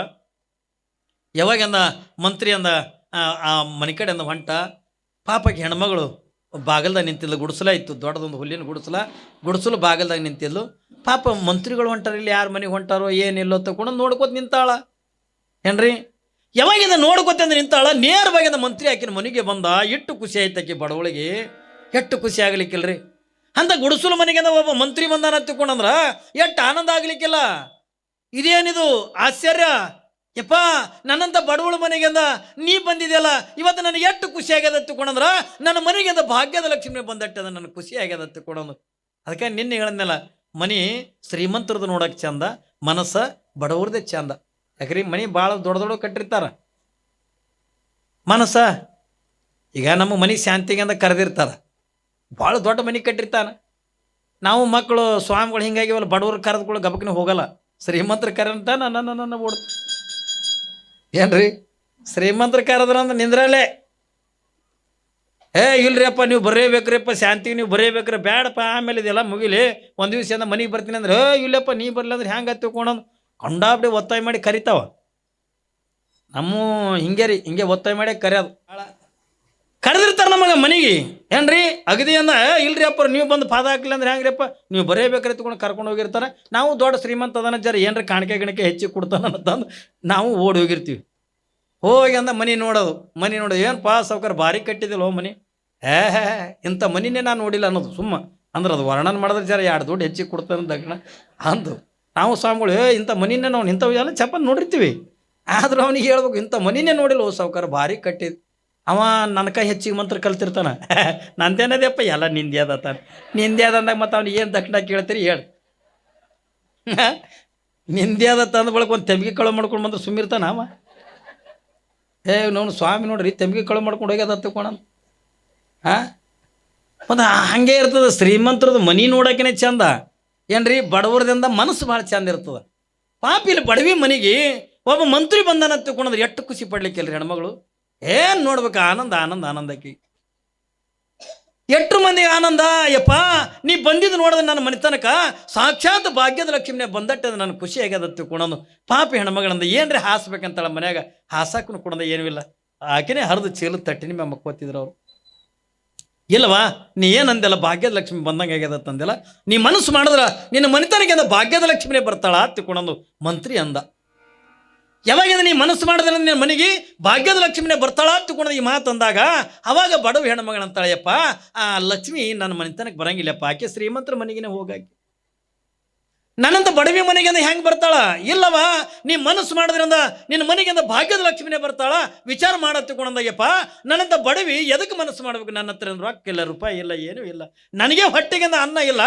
ಯಾವಾಗಂದ ಮಂತ್ರಿ ಅಂದ ಆ ಮನೆ ಕಡೆ ಅಂದ ಹೊಂಟ. ಪಾಪಕ್ಕೆ ಹೆಣ್ಮಗಳು ಬಾಗಲ್ದಾಗ ನಿಂತಿದ್ಲು, ಗುಡಿಸಲ ಇತ್ತು, ದೊಡ್ಡದೊಂದು ಹುಲ್ಲಿನ ಗುಡಿಸಲು ಬಾಗಲ್ದಾಗ ನಿಂತಿದ್ಲು. ಪಾಪ ಮಂತ್ರಿಗಳು ಹೊಂಟಾರ, ಇಲ್ಲಿ ಯಾರ ಮನೆಗೆ ಹೊಂಟಾರೋ ಏನಿಲ್ಲೋ ತಗೊಂಡು ನೋಡ್ಕೋತ ನಿಂತಾಳ ಏನ್ರಿ. ಯಾವಾಗಿಂದ ನೋಡ್ಕೋತ ಅಂದ್ರೆ ನಿಂತಾಳ, ನೇರವಾಗಿಂದ ಮಂತ್ರಿ ಆಕಿನ ಮನೆಗೆ ಬಂದ. ಎಷ್ಟು ಖುಷಿ ಆಯ್ತು ಆಕಿ ಬಡವಳಿಗೆ, ಎಷ್ಟು ಖುಷಿ ಆಗ್ಲಿಕ್ಕಿಲ್ರಿ. ಅಂತ ಗುಡಿಸಲು ಮನೆಗೆ ಒಬ್ಬ ಮಂತ್ರಿ ಬಂದಾನ ತಿಳ್ಕೊಂಡಂದ್ರ ಎಷ್ಟು ಆನಂದ ಆಗ್ಲಿಕ್ಕಿಲ್ಲ. ಇದೇನಿದು ಆಶ್ಚರ್ಯ, ಯಪ್ಪ ನನ್ನಂತ ಬಡವಳ ಮನೆಗೆಂದ ನೀ ಬಂದಿದೆಯಲ್ಲ, ಇವತ್ತು ನನಗೆ ಎಷ್ಟು ಖುಷಿ ಆಗ್ಯದ ತಿಳ್ಕೊಂಡಂದ್ರ ನನ್ನ ಮನೆಗೆಂದ ಭಾಗ್ಯದ ಲಕ್ಷ್ಮಿ ಬಂದಟ್ಟದ, ನನಗೆ ಖುಷಿ ಆಗ್ಯದ ತಿಳ್ಕೊಂಡಂದು. ಅದಕ್ಕೆ ನಿನ್ನೆ ಹೇಳಿದ್ನಲ್ಲ, ಮನೆ ಶ್ರೀಮಂತರದ್ದು ನೋಡೋಕೆ ಚಂದ, ಮನಸ್ಸ ಬಡವ್ರದೇ ಚಂದ. ಯಾಕ್ರಿ ಮನೆ ಭಾಳ ದೊಡ್ಡ ದೊಡ್ಡ ಕಟ್ಟಿರ್ತಾರ, ಮನಸ್ಸ ಈಗ ನಮ್ಮ ಮನೆ ಶಾಂತಿಗೆ ಅಂತ ಕರೆದಿರ್ತಾರ, ಭಾಳ ದೊಡ್ಡ ಮನೆ ಕಟ್ಟಿರ್ತಾನ. ನಾವು ಮಕ್ಕಳು ಸ್ವಾಮಿಗಳು ಹಿಂಗಾಗಿವಲ್ಲ, ಬಡವ್ರ ಕರೆದ್ಗಳು ಗಬಕ್ಕಿನ ಹೋಗಲ್ಲ, ಶ್ರೀಮಂತರ ಕರೆಂತ ನನ್ನ ಓಡ್ ಏನ್ರಿ ಶ್ರೀಮಂತರ ಕರೆದ್ರ ಅಂದ್ರೆ ನಿಂದ್ರಲ್ಲೇ ಇಲ್ರಿ ಅಪ್ಪ ನೀವು ಬರೇಬೇಕ್ರಿಪ್ಪ, ಶಾಂತಿಗೆ ನೀವು ಬರೇಬೇಕ್ರಿ, ಬೇಡಪ್ಪ ಆಮೇಲೆ ಇದೆಲ್ಲ ಮುಗಿಲಿ, ಒಂದು ದಿವಸ ಮನೆಗೆ ಬರ್ತೀನಿ ಅಂದ್ರೆ ಇಲ್ಲಪ್ಪ ನೀ ಬರಲಿಲ್ಲ ಅಂದ್ರೆ ಹ್ಯಾಂಗೆ ಹತ್ತಿಕೊಂಡಂದು ಕಂಡಾಬಿಡಿ ಒತ್ತಾಯ ಮಾಡಿ ಕರಿತಾವ. ನಮ್ಮ ಹಿಂಗೆ ರೀ, ಹಿಂಗೆ ಒತ್ತಾಯ ಮಾಡಿ ಕರೆಯೋದು, ಕರೆದಿರ್ತಾರೆ ನಮಗೆ ಮನೆಗೆ ಏನ್ರಿ ಅಗದಿ ಅಂದ ಇಲ್ರಿ ಅಪ್ಪ ನೀವು ಬಂದು ಪಾದ ಹಾಕ್ಲಿಲ್ಲ ಅಂದ್ರೆ ಹೆಂಗ್ರಿಪ್ಪ ನೀವು ಬರೇಬೇಕ್ರಿ ತಗೊಂಡು ಕರ್ಕೊಂಡು ಹೋಗಿರ್ತಾರೆ. ನಾವು ದೊಡ್ಡ ಶ್ರೀಮಂತ ಅದನ್ನ ಜರ ಏನ್ರಿ ಕಾಣಿಕೆ ಗಿಣಿಕೆ ಹೆಚ್ಚಿಗೆ ಕೊಡ್ತಾನ ಅಂತಂದು ನಾವು ಓಡಿ ಹೋಗಿರ್ತೀವಿ. ಹೋಗಿ ಅಂದ ಮನೆ ನೋಡೋದು ಏನಪ್ಪ ಸಾವ್ಕಾರ ಭಾರಿ ಕಟ್ಟಿದಿಲ್ಲ ಮನೆ, ಇಂಥ ಮನಿನೇ ನಾನು ನೋಡಿಲ್ಲ ಅನ್ನೋದು ಸುಮ್ಮ ಅಂದ್ರೆ ಅದು ವರ್ಣನ ಮಾಡಿದ್ರೆ ಜರ 2 ದುಡ್ಡು ಹೆಚ್ಚಿಗೆ ಕೊಡ್ತಾನೆ ದಕ್ಷಿಣ ಅಂದು. ನಾವು ಸ್ವಾಮಿಗಳು ಇಂಥ ಮನಿನೇ ನಾವು ಇಂಥವು ಎಲ್ಲ ಚಪ್ಪಲ್ ನೋಡಿರ್ತೀವಿ, ಆದ್ರೂ ಅವನಿಗೆ ಹೇಳ್ಬೇಕು ಇಂಥ ಮನಿನೇ ನೋಡಿಲ್ಲ ಓ ಸಾವ್ಕಾರ ಭಾರಿ ಕಟ್ಟಿದ್. ಅವ ನನ್ನ ಕೈ ಹೆಚ್ಚಿಗೆ ಮಂತ್ರ ಕಲ್ತಿರ್ತಾನೆ, ನಂದೇನದಪ್ಪ ಎಲ್ಲ ನಿಂದೆ ಅದ ತಾನೆ, ನಿಂದೆ ಅದ ಅಂದಾಗ ಮತ್ತು ಅವ್ನಿಗೆ ಏನು ದಕ್ಷಿಣ ಕೇಳ್ತೀರಿ ಹೇಳಿ, ನಿಂದೆ ಅದ ತಂದ ಬಳಕ ಒಂದು ತೆಂಬಿಗೆ ಕಳು ಮಾಡ್ಕೊಂಡು ಬಂದ್ರೆ ಸುಮ್ಮಿರ್ತಾನ ಅವ. ನಾವು ಸ್ವಾಮಿ ನೋಡ್ರಿ ತೆಂಬಿಗೆ ಕಳು ಮಾಡ್ಕೊಂಡು ಹೋಗ್ಯದ ತಗೋಣ ಮತ್ತು ಹಾಗೆ ಇರ್ತದೆ. ಶ್ರೀಮಂತರದ್ದು ಮನಿ ನೋಡೋಕೆ ಚಂದ ಏನ್ರಿ, ಬಡವರದಿಂದ ಮನಸ್ಸು ಭಾಳ ಚಂದ ಇರ್ತದೆ. ಪಾಪ ಇಲ್ಲಿ ಬಡವಿ ಮನೆಗೆ ಒಬ್ಬ ಮಂತ್ರಿ ಬಂದಾನ ತಿಳ್ಕೊಂಡ್ರೆ ಎಷ್ಟು ಖುಷಿ ಪಡ್ಲಿಕ್ಕಿಲ್ರಿ ಹೆಣ್ಮಗಳು, ಏನು ನೋಡ್ಬೇಕು ಆನಂದಕ್ಕೆ ಎಷ್ಟು ಮಂದಿಗೆ ಆನಂದ. ಯಪ್ಪ ನೀ ಬಂದಿದ್ದು ನೋಡಿದ್ರೆ ನನ್ನ ಮನೆತನಕ ಸಾಕ್ಷಾತ್ ಭಾಗ್ಯದ ಲಕ್ಷ್ಮಿನೇ ಬಂದಟ್ಟದ ನನಗೆ ಖುಷಿ ಆಗ್ಯದ ತಿಳ್ಕೊಳೋದು. ಪಾಪಿ ಹೆಣ್ಮಗಳಂದ ಏನ್ರಿ ಹಾಸ್ಬೇಕಂತಳ ಮನ್ಯಾಗ ಹಾಸಕ್ಕೂ ಕೊಡೋದ ಏನೂ ಇಲ್ಲ, ಆಕೆನೇ ಹರಿದು ಚೀಲ ತಟ್ಟಿನ ಮ್ಯಾಗ ಮಕ್ಕೋತಿದ್ರು ಅವ್ರು. ಇಲ್ಲವಾ ನೀ ಏನಂದೆಲ್ಲ ಭಾಗ್ಯದ ಲಕ್ಷ್ಮಿ ಬಂದಂಗೆ ಆಗ್ಯದ ತಂದೆಲ್ಲ, ನೀ ಮನಸ್ಸು ಮಾಡಿದ್ರ ನಿನ್ನ ಮನೆತನಕ್ಕೆ ಅಂದ ಭಾಗ್ಯದ ಲಕ್ಷ್ಮಿನೇ ಬರ್ತಾಳ ತಿಳ್ಕೊಳೋದು ಮಂತ್ರಿ ಅಂದ. ಯಾವಾಗ ನೀ ಮನಸ್ಸು ಮಾಡಿದ್ರೆ ನಿನ್ನ ಮನೆಗೆ ಭಾಗ್ಯದ ಲಕ್ಷ್ಮಿನೇ ಬರ್ತಾಳ ತಿಳ್ಕೊಳೋದು ಈ ಮಾತು ಅಂದಾಗ ಅವಾಗ ಬಡವ ಹೆಣ್ಮಗಳಂತಾಳೆಯಪ್ಪ ಆ ಲಕ್ಷ್ಮಿ ನನ್ನ ಮನೆತನಕ್ಕೆ ಬರಂಗಿಲ್ಲಪ್ಪ, ಆಕೆ ಶ್ರೀಮಂತರ ಮನೆಗೇ ಹೋಗಾಕಿ, ನನ್ನಂತ ಬಡವಿ ಮನೆಗೆ ಅಂದ ಹೆಂಗೆ ಬರ್ತಾಳ? ಇಲ್ಲವಾ ನೀ ಮನಸ್ಸು ಮಾಡೋದ್ರಿಂದ ನಿನ್ನ ಮನೆಗೆ ಅಂದ ಭಾಗ್ಯದ ಲಕ್ಷ್ಮಿನೇ ಬರ್ತಾಳ, ವಿಚಾರ ಮಾಡತ್ತಿಕೊಂಡಂದಾಗ್ಯಪ್ಪ ನನ್ನಂತ ಬಡವಿ ಎದಕ್ಕೆ ಮನಸ್ಸು ಮಾಡ್ಬೇಕು? ನನ್ನ ಹತ್ರ ರೊಕ್ಕ ಇಲ್ಲ, ರೂಪಾಯಿ ಇಲ್ಲ, ಏನೂ ಇಲ್ಲ, ನನಗೆ ಹೊಟ್ಟೆಗಿಂದ ಅನ್ನ ಇಲ್ಲ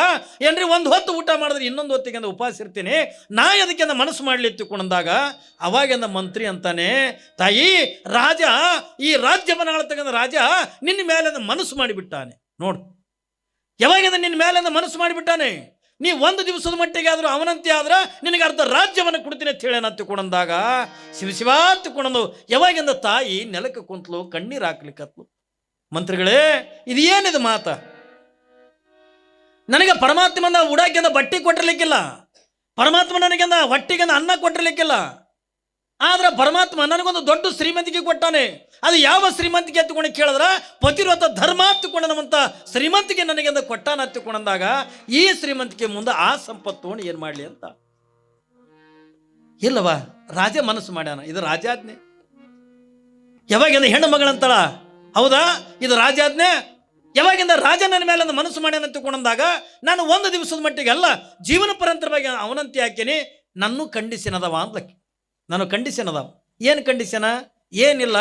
ಏನ್ರಿ, ಒಂದು ಹೊತ್ತು ಊಟ ಮಾಡಿದ್ರೆ ಇನ್ನೊಂದು ಹೊತ್ತಿಗೆಂದ ಉಪವಾಸ ಇರ್ತೀನಿ, ನಾ ಎದಕ್ಕೆಂದ ಮನಸ್ಸು ಮಾಡಲಿ ತಿಳ್ಕೊಂಡಂದಾಗ ಅವಾಗೆಂದ ಮಂತ್ರಿ ಅಂತಾನೆ, ತಾಯಿ ರಾಜ ಈ ರಾಜ್ಯವನ್ನು ಆಳ್ತಕ್ಕಂಥ ರಾಜ ನಿನ್ನ ಮೇಲಿಂದ ಮನಸ್ಸು ಮಾಡಿಬಿಟ್ಟಾನೆ ನೋಡು, ಯಾವಾಗಿಂದ ನಿನ್ನ ಮೇಲಿಂದ ಮನಸ್ಸು ಮಾಡಿಬಿಟ್ಟಾನೆ, ನೀ ಒಂದು ದಿವಸದ ಮಟ್ಟಿಗೆ ಆದರೂ ಅವನಂತೆ ಆದ್ರೆ ನಿನಗೆ ಅರ್ಧ ರಾಜ್ಯವನ್ನು ಕೊಡ್ತೀನಿ ಅಂತ ಹೇಳಿ ಹತ್ತಿಕೊಂಡಂದಾಗ ಶಿವ ಹತ್ತಿಕೊಂಡಂದು ಯಾವಾಗಿಂದ ತಾಯಿ ನೆಲಕ್ಕೆ ಕುಂತಲು, ಕಣ್ಣೀರು ಹಾಕ್ಲಿಕ್ಕತ್ಲು. ಮಂತ್ರಿಗಳೇ ಇದು ಏನಿದು ಮಾತ? ನನಗೆ ಪರಮಾತ್ಮನ ಉಡಾಕಿಂದ ಬಟ್ಟೆ ಕೊಟ್ಟಿರ್ಲಿಕ್ಕಿಲ್ಲ, ಪರಮಾತ್ಮ ನನಗೆಂದ ಹೊಟ್ಟಿಗೆಂದ ಅನ್ನ ಕೊಟ್ಟಿರ್ಲಿಕ್ಕಿಲ್ಲ, ಆದ್ರೆ ಪರಮಾತ್ಮ ನನಗೊಂದು ದೊಡ್ಡ ಶ್ರೀಮಂತಿಕೆ ಕೊಟ್ಟಾನೆ. ಅದು ಯಾವ ಶ್ರೀಮಂತಿಕೆ ಹತ್ತಿಕೊಂಡು ಕೇಳಿದ್ರ ಪತಿವ್ರತ ಧರ್ಮ ಹತ್ತಿಕೊಂಡನವಂತ ಶ್ರೀಮಂತಿಕೆ ನನಗೆಂದ ಕೊಟ್ಟಾನ ಹತ್ತಿಕೊಂಡಂದಾಗ ಈ ಶ್ರೀಮಂತಿಕೆ ಮುಂದೆ ಆ ಸಂಪತ್ತು ಏನು ಮಾಡಲಿ ಅಂತ ಇಲ್ಲವಾ ರಾಜ ಮನಸ್ಸು ಮಾಡ್ಯಾನ, ಇದು ರಾಜಾಜ್ಞೆ. ಯಾವಾಗಿಂದ ಹೆಣ್ಣು ಮಗಳಂತಳ, ಹೌದಾ ಇದು ರಾಜಾಜ್ಞೆ. ಯಾವಾಗಿಂದ ರಾಜ ನನ್ನ ಮೇಲೆ ಮನಸ್ಸು ಮಾಡ್ಯಾನ ತಿಳ್ಕೊಂಡಂದಾಗ ನಾನು ಒಂದು ದಿವಸದ ಮಟ್ಟಿಗೆ ಅಲ್ಲ ಜೀವನ ಪರಂತರವಾಗಿ ಅವನಂತೆ ಹಾಕೇನಿ, ನನ್ನೂ ಕಂಡೀಷನ್ ಅದಾವ ಅಂದ್ಲಕ್ಕೆ. ನಾನು ಕಂಡೀಷನ್ ಅದಾವ, ಏನು ಕಂಡೀಷನ? ಏನಿಲ್ಲ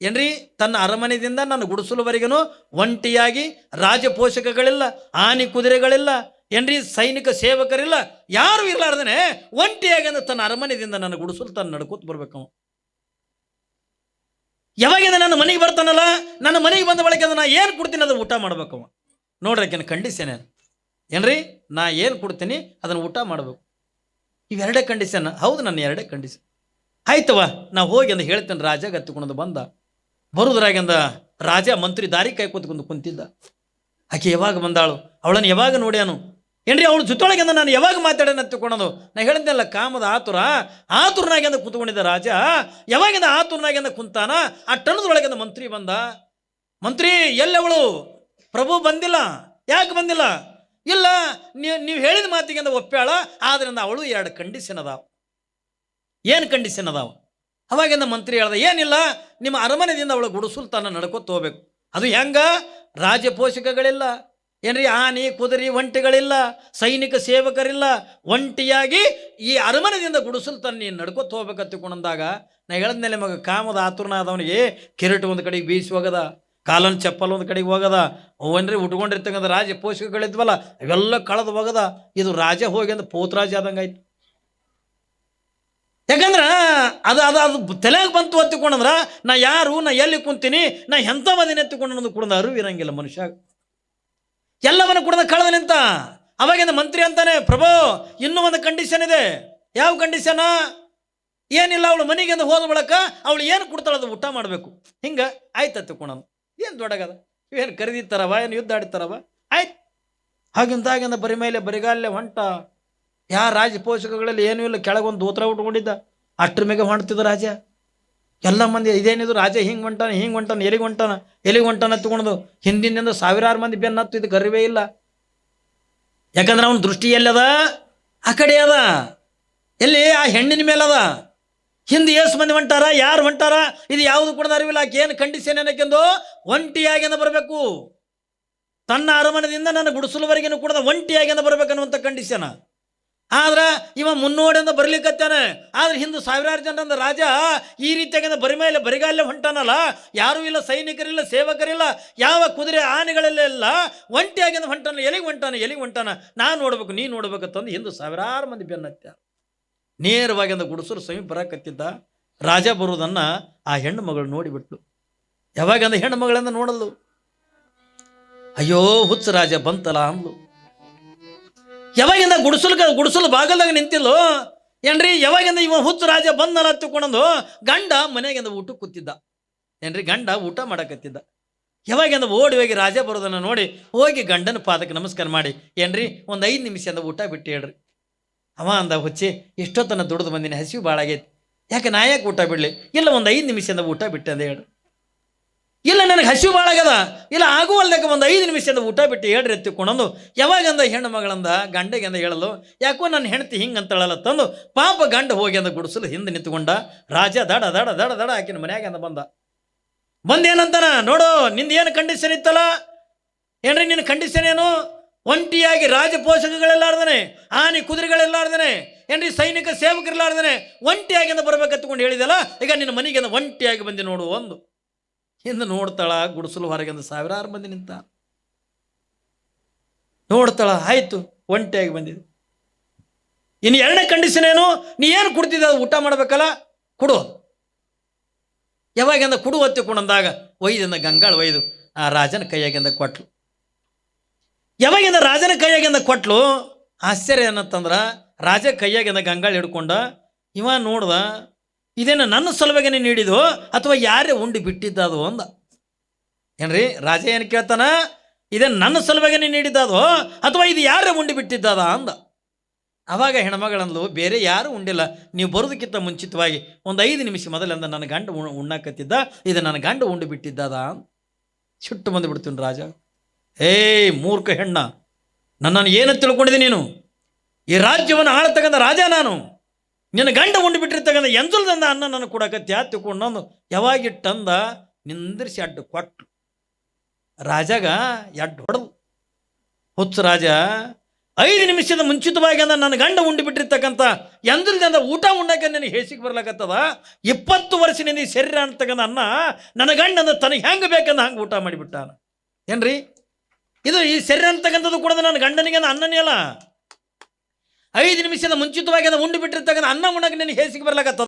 ಏನ್ರಿ, ತನ್ನ ಅರಮನೆಯಿಂದ ನನ್ನ ಗುಡಿಸಲುವರೆಗೂ ಒಂಟಿಯಾಗಿ ರಾಜಪೋಷಕಗಳಿಲ್ಲ, ಆನೆ ಕುದುರೆಗಳಿಲ್ಲ ಏನ್ರಿ, ಸೈನಿಕ ಸೇವಕರಿಲ್ಲ, ಯಾರು ಇರ್ಲಾರ್ದೇನೆ ಒಂಟಿಯಾಗಿ ಅಂದ್ರೆ ತನ್ನ ಅರಮನೆಯಿಂದ ನನ್ನ ಗುಡಿಸಲು ತಾನು ನಡ್ಕೋತ ಬರ್ಬೇಕು. ಯಾವಾಗಿಂದ ನನ್ನ ಮನೆಗೆ ಬರ್ತಾನಲ್ಲ, ನನ್ನ ಮನೆಗೆ ಬಂದ ಬಳಿಕ ನಾ ಏನು ಕೊಡ್ತೀನಿ ಅದು ಊಟ ಮಾಡ್ಬೇಕವ. ನೋಡ್ರಕ್ಕೇನು ಕಂಡೀಷನ್ ಏನ್ರಿ, ನಾ ಏನು ಕೊಡ್ತೀನಿ ಅದನ್ನು ಊಟ ಮಾಡ್ಬೇಕು. ಇವೆರಡೇ ಕಂಡೀಷನ್. ಹೌದು, ನನ್ನ ಎರಡೇ ಕಂಡೀಷನ್. ಆಯ್ತವ ನಾ ಹೋಗಿ ಅಂದ ಹೇಳ್ತೇನೆ. ರಾಜ ಗತ್ತಿಕೊಂಡು ಬಂದ, ಬರುದ್ರಾಗಿಂದ ರಾಜ ಮಂತ್ರಿ ದಾರಿ ಕೈ ಕೂತ್ಕೊಂಡು ಕುಂತಿದ್ದ. ಆಕೆ ಯಾವಾಗ ಬಂದಾಳು, ಅವಳನ್ನು ಯಾವಾಗ ನೋಡ್ಯಾನು ಏನ್ರಿ, ಅವಳು ಜೊತೆಯೊಳಗಿಂದ ನಾನು ಯಾವಾಗ ಮಾತಾಡೋಣ ತಿಳ್ಕೊಳೋದು. ನಾ ಹೇಳಿದ್ನಲ್ಲ ಕಾಮದ ಆತುರನಾಗಿಂದ ಕುತ್ಕೊಂಡಿದ್ದ ರಾಜ. ಯಾವಾಗಿಂದ ಆತುರನಾಗಿಂದ ಕುಂತಾನ, ಆ ಟಣದೊಳಗಿಂದ ಮಂತ್ರಿ ಬಂದ. ಮಂತ್ರಿ ಎಲ್ಲವಳು? ಪ್ರಭು ಬಂದಿಲ್ಲ. ಯಾಕೆ ಬಂದಿಲ್ಲ? ಇಲ್ಲ ನೀವು ಹೇಳಿದ ಮಾತಿಗಿಂದ ಒಪ್ಪ್ಯಾಳ, ಆದ್ರಿಂದ ಅವಳು 2 ಕಂಡೀಷನ್ ಅದಾವ. ಏನು ಕಂಡೀಷನ್ ಅದಾವ? ಅವಾಗಿಂದ ಮಂತ್ರಿ ಹೇಳ್ದ, ಏನಿಲ್ಲ ನಿಮ್ಮ ಅರಮನೆಯಿಂದ ಅವಳು ಗುಡಿಸಲು ತನ್ನ ನಡ್ಕೊತ ಹೋಗ್ಬೇಕು. ಅದು ಹೆಂಗ? ರಾಜಪೋಷಕಗಳಿಲ್ಲ ಏನ್ರಿ, ಆನೆ ಕುದುರೆ ಒಂಟಿಗಳಿಲ್ಲ, ಸೈನಿಕ ಸೇವಕರಿಲ್ಲ, ಒಂಟಿಯಾಗಿ ಈ ಅರಮನೆಯಿಂದ ಗುಡಿಸಲು ತನ್ನ ನೀನು ನಡ್ಕೊತ ಹೋಗ್ಬೇಕಂತ ತಿಳ್ಕೊಂಡಂದಾಗ ನಾ ಹೇಳಿದ್ಮೇಲೆ ಮಗ ಕಾಮದ ಆತುರನ ಆದವನಿಗೆ ಕಿರೀಟ ಒಂದು ಕಡೆಗೆ ಬೀಸಿ ಹೋಗದ, ಕಾಲನ್ ಚಪ್ಪಲ್ ಒಂದು ಕಡೆಗೆ ಹೋಗದ, ಅವನ್ರಿ ಉಟ್ಕೊಂಡಿರ್ತಕ್ಕಂಥ ರಾಜ ಪೋಷಕಗಳಿದ್ವಲ್ಲ ಇವೆಲ್ಲ ಕಳೆದು ಹೋಗದ. ಇದು ರಾಜ ಹೋಗಿ ಅಂದ್ರೆ ಪೋತ್ರಾಜ ಆದಂಗೆ ಆಯ್ತು. ಯಾಕಂದ್ರೆ ಅದು ಅದು ಅದು ತಲೆಗೆ ಬಂತು ಹತ್ತಿಕೊಂಡ್ರ ನಾ ಯಾರು, ನಾ ಎಲ್ಲಿ ಕುಂತೀನಿ, ನಾ ಎಂಥ ಮದಿನ ಎತ್ತಿಕೊಂಡು ಕೂಡ ಅರಿವು ಇರಂಗಿಲ್ಲ ಮನುಷ್ಯ. ಎಲ್ಲವನ್ನ ಕುಡ್ದ ಕಳೆದ ನಿಂತ ಅವಾಗಿಂದ ಮಂತ್ರಿ ಅಂತಾನೆ, ಪ್ರಭು ಇನ್ನೂ ಒಂದು ಕಂಡೀಷನ್ ಇದೆ. ಯಾವ ಕಂಡೀಷನ್? ಏನಿಲ್ಲ, ಅವಳು ಮನೆಗೆ ಹೋದ ಬಳಕ ಅವಳು ಏನು ಕೊಡ್ತಾಳದು ಊಟ ಮಾಡಬೇಕು. ಹಿಂಗೆ ಆಯ್ತು ತಿಳ್ಕೊಳೋದು. ಏನು ದೊಡ್ಡಗದ, ಏನು ಕರೆದಿತ್ತಾರವ, ಏನು ಯುದ್ಧ ಆಡಿತಾರವ, ಆಯ್ತು. ಹಾಗಿಂದ ಬರಿ ಮೇಲೆ ಬರಿಗಾಲೇ ಹೊಂಟ. ಯಾರ ರಾಜಪೋಷಕಗಳಲ್ಲಿ ಏನೂ ಇಲ್ಲ, ಕೆಳಗೊಂದು ದೂತ್ರ ಉಟ್ಕೊಂಡಿದ್ದ, ಅಷ್ಟ್ರ ಮೇಗೆ ಹೊಂಟ್ತಿದ್ದ ರಾಜ. ಎಲ್ಲ ಮಂದಿ ಇದೇನಿದು ರಾಜ ಹಿಂಗೆ ಹೊಂಟಾನ, ಎಲ್ಲಿಗೆ ಹೊಂಟಾನ ತಗೊಂಡು ಹಿಂದಿನಿಂದ ಸಾವಿರಾರು ಮಂದಿ ಬೆನ್ನತ್ತು, ಇದು ಗರ್ವೇ ಇಲ್ಲ. ಯಾಕಂದ್ರೆ ಅವನ ದೃಷ್ಟಿ ಎಲ್ಲದ, ಆ ಕಡೆ ಅದ, ಎಲ್ಲಿ ಆ ಹೆಣ್ಣಿನ ಮೇಲದ. ಹಿಂದೆ ಏಸು ಮಂದಿ ಹೊಂಟಾರ, ಯಾರು ಹೊಂಟಾರ, ಇದು ಯಾವುದು ಕೂಡ ಅರಿವಿಲ್ಲ. ಆಕೆ ಏನು ಕಂಡೀಷನ್ ಏನಕ್ಕೆಂದು ಒಂಟಿಯಾಗಿಂದ ಬರಬೇಕು. ತನ್ನ ಅರಮನೆಯಿಂದ ನನ್ನ ಗುಡಿಸಲುವರೆಗಿನೂ ಕೂಡ ಒಂಟಿಯಾಗಿಂದ ಬರಬೇಕನ್ನುವಂಥ ಕಂಡೀಷನ್. ಆದ್ರೆ ಇವ ಮುನ್ನೋಡಿಂದ ಬರ್ಲಿಕ್ಕತ್ತಾನೆ. ಆದ್ರೆ ಹಿಂದೆ ಸಾವಿರಾರು ಜನರಿಂದ ರಾಜ ಈ ರೀತಿಯಾಗಿಂದ ಬರಿ ಮೇಲೆ ಬರಿಗಾಲೇ ಹೊಂಟಾನಲ್ಲ, ಯಾರೂ ಇಲ್ಲ, ಸೈನಿಕರಿಲ್ಲ, ಸೇವಕರಿಲ್ಲ, ಯಾವ ಕುದುರೆ ಆನೆಗಳೆಲ್ಲ ಒಂಟಿಯಾಗಿಂದ ಹೊಂಟಾನ. ಎಲ್ಲಿಗೆ ಹೊಂಟಾನ ನಾನು ನೋಡ್ಬೇಕು, ನೀ ನೋಡ್ಬೇಕಂತಂದು ಹಿಂದೆ ಸಾವಿರಾರು ಮಂದಿ ಬೆನ್ನತ್ತ. ನೇರವಾಗಿ ಅಂದ ಗುಡಿಸಲು ಸಮೀಪ ಬರಕತ್ತಿದ್ದ. ರಾಜ ಬರುವುದನ್ನು ಆ ಹೆಣ್ಣು ಮಗಳು ನೋಡಿಬಿಟ್ಲು. ಯಾವಾಗ ಹೆಣ್ಣು ಮಗಳಿಂದ ನೋಡಲು, ಅಯ್ಯೋ ಹುಚ್ಚ ರಾಜ ಬಂತಲ್ಲ ಅಂದ್ಲು. ಯಾವಾಗಿಂದ ಗುಡಿಸಲು ಬಾಗಲ್ದಾಗ ನಿಂತಿಲ್ಲೋ ಏನ್ರಿ, ಯಾವಾಗಿಂದ ಇವ ಹುಚ್ಚ ರಾಜ ಬಂದಲ್ಲ ಹತ್ತಿಕೊಂಡಂದು ಗಂಡ ಮನೆಗಿಂದ ಊಟಕ್ಕೆ ಕೂತಿದ್ದ. ಏನ್ರಿ, ಗಂಡ ಊಟ ಮಾಡಕತ್ತಿದ್ದ. ಯಾವಾಗಿಂದ ಓಡಿ ಹೋಗಿ ರಾಜ ಬರೋದನ್ನು ನೋಡಿ ಹೋಗಿ ಗಂಡನ ಪಾದಕ್ಕೆ ನಮಸ್ಕಾರ ಮಾಡಿ, ಏನ್ರಿ ಒಂದು 5 ನಿಮಿಷದಿಂದ ಊಟ ಬಿಟ್ಟು ಹೇಳ್ರಿ. ಅವ ಅಂದ, ಹುಚ್ಚಿ ಇಷ್ಟೊತ್ತನ ದುಡ್ದು ಬಂದಿನಿ, ಹಸಿವು ಭಾಳ ಆಗೈತಿ, ಯಾಕೆ ನಾ ಯಾಕೆ ಊಟ ಬಿಡಲಿ? ಇಲ್ಲ, ಒಂದು 5 ನಿಮಿಷದಿಂದ ಊಟ ಬಿಟ್ಟೆ ಅಂದ ಹೇಳ್ರಿ. ಇಲ್ಲ, ನನಗೆ ಹಸಿವು ಭಾಳ ಆಗ್ಯದ. ಇಲ್ಲ, ಆಗುವಲ್ದಕ್ಕೆ ಒಂದು 5 ನಿಮಿಷದಿಂದ ಊಟ ಬಿಟ್ಟು ಹೇಳ್ರಿ ಎತ್ತಿಕೊಂಡಂದು ಯಾವಾಗಂದ ಹೆಣ್ಣು ಮಗಳಂದ ಗಂಡೆಗೆ ಅಂದ ಹೇಳಲು, ಯಾಕೋ ನನ್ನ ಹೆಂಡತಿ ಹಿಂಗೆ ಅಂತಳಲ್ಲ ತಂದು ಪಾಪ ಗಂಡ ಹೋಗಿ ಅಂದ ಗುಡಿಸಲು ಹಿಂದೆ ನಿಂತ್ಕೊಂಡ. ರಾಜ ದಡ ದಡ ದಡ ದಡ ಆಕಿನ ಮನ್ಯಾಗ ಅಂದ ಬಂದೇನಂತಾನ, ನೋಡು ನಿಂದು ಏನು ಕಂಡೀಷನ್ ಇತ್ತಲ್ಲ ಏನ್ರಿ, ನಿನ್ನ ಕಂಡೀಷನ್ ಏನು? ಒಂಟಿಯಾಗಿ ರಾಜಪೋಷಕಗಳೆಲ್ಲಾರ್ದಾನೆ, ಆನೆ ಕುದುರೆಗಳೆಲ್ಲಾರ್ದಾನೆ, ಏನ್ರಿ ಸೈನಿಕ ಸೇವಕರಿಲ್ಲಾರ್ದಾನೆ ಒಂಟಿಯಾಗಿಂದ ಬರ್ಬೇಕತ್ಕೊಂಡು ಹೇಳಿದಲ್ಲ, ಈಗ ನಿನ್ನ ಮನೆಗಿಂದ ಒಂಟಿಯಾಗಿ ಬಂದು ನೋಡು. ಒಂದು ಹಿಂದೆ ನೋಡ್ತಾಳ, ಗುಡಿಸಲು ಹೊರಗಿಂದ ಸಾವಿರಾರು ಮಂದಿ ನಿಂತ ನೋಡ್ತಾಳ. ಆಯ್ತು, ಒಂಟಿಯಾಗಿ ಬಂದಿದೆ. ಇನ್ನು 2ನೇ ಕಂಡೀಷನ್ ಏನು? ನೀ ಏನು ಕುಡ್ತಿದ್ದ ಅದು ಊಟ ಮಾಡ್ಬೇಕಲ್ಲ, ಕೊಡು. ಯಾವಾಗಿಂದ ಕುಡು ಹೊತ್ತಿಕೊಂಡಂದಾಗ ಒಯ್ದಿಂದ ಗಂಗಾಳ ಒಯ್ದು ಆ ರಾಜನ ಕೈಯಾಗಿಂದ ಕೊಟ್ಲು. ಯಾವಾಗಿಂದ ರಾಜನ ಕೈಯಾಗಿಂದ ಕೊಟ್ಲು, ಆಶ್ಚರ್ಯ ಏನತ್ತಂದ್ರ ರಾಜ ಕೈಯಾಗಿಂದ ಗಂಗಾಳ ಹಿಡ್ಕೊಂಡ. ಇವ ನೋಡ್ದ, ಇದೇನು ನನ್ನ ಸಲುವಾಗಿ ನೀಡಿದೋ ಅಥವಾ ಯಾರೇ ಉಂಡು ಬಿಟ್ಟಿದ್ದದು ಅಂದ. ಏನ್ರಿ, ರಾಜ ಏನು ಕೇಳ್ತಾನ, ಇದೇನು ನನ್ನ ಸಲುವಾಗಿ ನೀಡಿದ್ದದೋ ಅಥವಾ ಇದು ಯಾರೇ ಉಂಡು ಬಿಟ್ಟಿದ್ದದ ಅಂದ. ಆವಾಗ ಹೆಣ್ಮಗಳಂದ್ಲು, ಬೇರೆ ಯಾರು ಉಂಡಿಲ್ಲ, ನೀವು ಬರೋದಕ್ಕಿಂತ ಮುಂಚಿತವಾಗಿ ಒಂದು 5 ನಿಮಿಷ ಮೊದಲಿಂದ ನನ್ನ ಗಂಡ ಉಣ್ಣಾಕತ್ತಿದ್ದ, ಇದು ನನ್ನ ಗಂಡ ಉಂಡು ಬಿಟ್ಟಿದ್ದದ ಅಂತ ಸಿಟ್ಟು ಬಂದುಬಿಡ್ತೀನಿ ರಾಜ. ಏಯ್ ಮೂರ್ಖ ಹೆಣ್ಣ, ನನ್ನನ್ನು ಏನು ತಿಳ್ಕೊಂಡಿದ್ದೀನಿ ನೀನು? ಈ ರಾಜ್ಯವನ್ನು ಆಳತಕ್ಕಂಥ ರಾಜ ನಾನು. ನಿನ್ನ ಗಂಡ ಉಂಡು ಬಿಟ್ಟಿರ್ತಕ್ಕಂಥ ಎಂಜಲ್ದಂದ ಅನ್ನ ನನಗೆ ಕೊಡಕತ್ತಿ ತಿಳ್ಕೊಂಡು ನಾನು ಯಾವಾಗಿಟ್ಟಂದ ನಿಂದಿರಿಸಿ ಅಡ್ಡು ಕೊಟ್ಟು ರಾಜಾಗ ಎಡ್ಡು ಹೊಡೆದು. ಹುಚ್ಚ ರಾಜ 5 ನಿಮಿಷದ ಮುಂಚಿತವಾಗಿ ಅಂದ ನನ್ನ ಗಂಡ ಉಂಡು ಬಿಟ್ಟಿರ್ತಕ್ಕಂಥ ಎಂದಲ್ದಿಂದ ಊಟ ಉಣ್ಣಕ್ಕೆ ನನಗೆ ಹೇಸಿಗೆ ಬರ್ಲಕತ್ತದ. 20 ವರ್ಷದಿಂದ ಈ ಶರೀರ ಅಂತಕ್ಕಂಥ ಅನ್ನ ನನ್ನ ಗಂಡಂದ ತನಗೆ ಹೆಂಗೆ ಬೇಕಂದ ಹಂಗೆ ಊಟ ಮಾಡಿಬಿಟ್ಟಾನ. ಏನ್ರಿ ಇದು? ಈ ಶರೀರ ಅಂತಕ್ಕಂಥದ್ದು ಕೂಡ ನನ್ನ ಗಂಡನಿಗೆ ಅನ್ನನೇ ಅಲ್ಲ. 5 ನಿಮಿಷದ ಮುಂಚಿತವಾಗಿ ಉಂಡು ಬಿಟ್ಟಿರ್ತಕ್ಕಂಥ ಅನ್ನ ಉಣ್ಣಕ್ಕೆ ನನಗೆ ಹೇಸಿಗೆ ಬರ್ಲಕತ್ತದ.